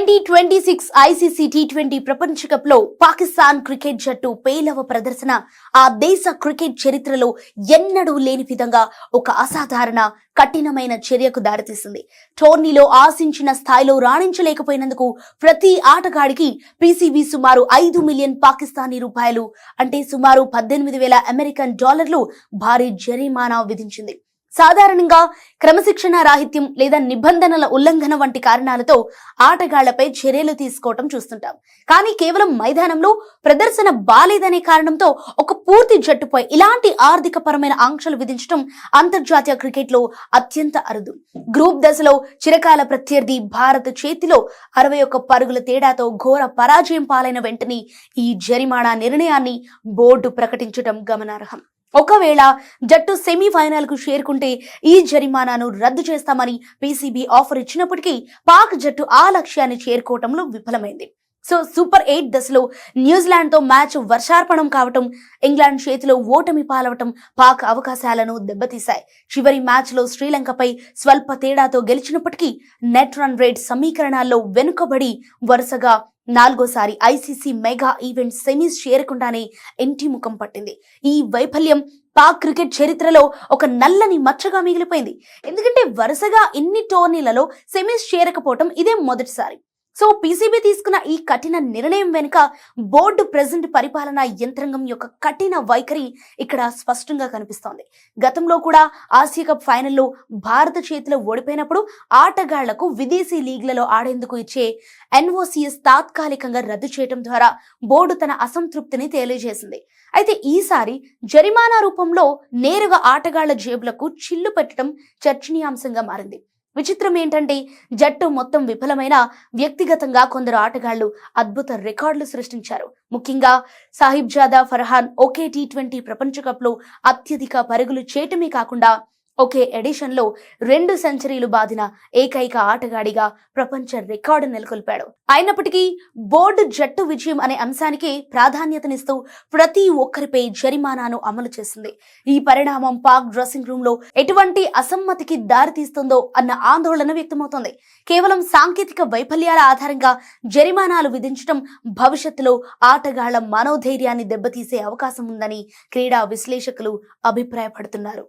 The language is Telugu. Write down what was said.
2026 ఐసీసీ టీ20 ప్రపంచ కప్ లో పాకిస్తాన్ క్రికెట్ జట్టు పేలవ ప్రదర్శన ఆ దేశ క్రికెట్ చరిత్రలో ఎన్నడూ లేని విధంగా ఒక అసాధారణ కఠినమైన చర్యకు దారితీసింది. టోర్నీలో ఆశించిన స్థాయిలో రాణించలేకపోయినందుకు ప్రతి ఆటగాడికి పీసీబీ సుమారు 5 మిలియన్ పాకిస్తానీ రూపాయలు అంటే సుమారు 18,000 అమెరికన్ డాలర్లు భారీ జరిమానా విధించింది. సాధారణంగా క్రమశిక్షణ రాహిత్యం లేదా నిబంధనల ఉల్లంఘన వంటి కారణాలతో ఆటగాళ్లపై చర్యలు తీసుకోవటం చూస్తుంటాం. కానీ కేవలం మైదానంలో ప్రదర్శన బాలేదనే కారణంతో ఒక పూర్తి జట్టుపై ఇలాంటి ఆర్థిక పరమైన ఆంక్షలు విధించడం అంతర్జాతీయ క్రికెట్లో అత్యంత అరుదు. గ్రూప్ దశలో చిరకాల ప్రత్యర్థి భారత్ చేతిలో 61 పరుగుల తేడాతో ఘోర పరాజయం పాలైన వెంటనే ఈ జరిమానా నిర్ణయాన్ని బోర్డు ప్రకటించడం గమనార్హం. ఒకవేళ జట్టు సెమీఫైనల్ కు చేరుకుంటే ఈ జరిమానాను రద్దు చేస్తామని పీసీబీ ఆఫర్ ఇచ్చినప్పటికీ పాక్ జట్టు ఆ లక్ష్యాన్ని చేరుకోవటంలో విఫలమైంది. సూపర్ 8 దశలో న్యూజిలాండ్ తో మ్యాచ్ వర్షార్పణం కావటం, ఇంగ్లాండ్ చేతిలో ఓటమి పాలవటం పాక్ అవకాశాలను దెబ్బతీశాయి. చివరి మ్యాచ్ లో శ్రీలంకపై స్వల్ప తేడాతో గెలిచినప్పటికీ నెట్ రన్ రేట్ సమీకరణాల్లో వెనుకబడి వరుసగా 4వ ఐసీసీ మెగా ఈవెంట్ సెమీస్ చేరకుండానే ఇంటి ముఖం పట్టింది. ఈ వైఫల్యం పాక్ క్రికెట్ చరిత్రలో ఒక నల్లని మచ్చగా మిగిలిపోయింది. ఎందుకంటే వరుసగా ఇన్ని టోర్నీలలో సెమీస్ చేరకపోవటం ఇదే మొదటిసారి. పీసీబీ తీసుకున్న ఈ కఠిన నిర్ణయం వెనుక బోర్డు ప్రెజెంట్ పరిపాలనా యంత్రాంగం యొక్క కఠిన వైఖరి ఇక్కడ స్పష్టంగా కనిపిస్తోంది. గతంలో కూడా ఆసియా కప్ ఫైనల్లో భారత చేతిలో ఓడిపోయినప్పుడు ఆటగాళ్లకు విదేశీ లీగ్లలో ఆడేందుకు ఇచ్చే ఎన్ఓసీఎస్ తాత్కాలికంగా రద్దు చేయడం ద్వారా బోర్డు తన అసంతృప్తిని తెలియజేసింది. అయితే ఈసారి జరిమానా రూపంలో నేరుగా ఆటగాళ్ల జేబులకు చిల్లు పెట్టడం చర్చనీయాంశంగా మారింది. విచిత్రం ఏంటంటే జట్టు మొత్తం విఫలమైన వ్యక్తిగతంగా కొందరు ఆటగాళ్లు అద్భుత రికార్డులు సృష్టించారు. ముఖ్యంగా సాహిబ్జాదా ఫర్హాన్ ఒకే టీ20 ప్రపంచ కప్ లో అత్యధిక పరుగులు చేయటమే కాకుండా ఒకే ఎడిషన్ లో 2 సెంచరీలు బాదిన ఏకైక ఆటగాడిగా ప్రపంచ రికార్డు నెలకొల్పాడు. అయినప్పటికీ బోర్డు జట్టు విజయం అనే అంశానికి ప్రాధాన్యతనిస్తూ ప్రతి ఒక్కరిపై జరిమానాను అమలు చేసింది. ఈ పరిణామం పాక్ డ్రెస్సింగ్ రూమ్ లో ఎటువంటి అసమ్మతికి దారితీస్తుందో అన్న ఆందోళన వ్యక్తమవుతోంది. కేవలం సాంకేతిక వైఫల్యాల ఆధారంగా జరిమానాలు విధించడం భవిష్యత్తులో ఆటగాళ్ల మనోధైర్యాన్ని దెబ్బతీసే అవకాశం ఉందని క్రీడా విశ్లేషకులు అభిప్రాయపడుతున్నారు.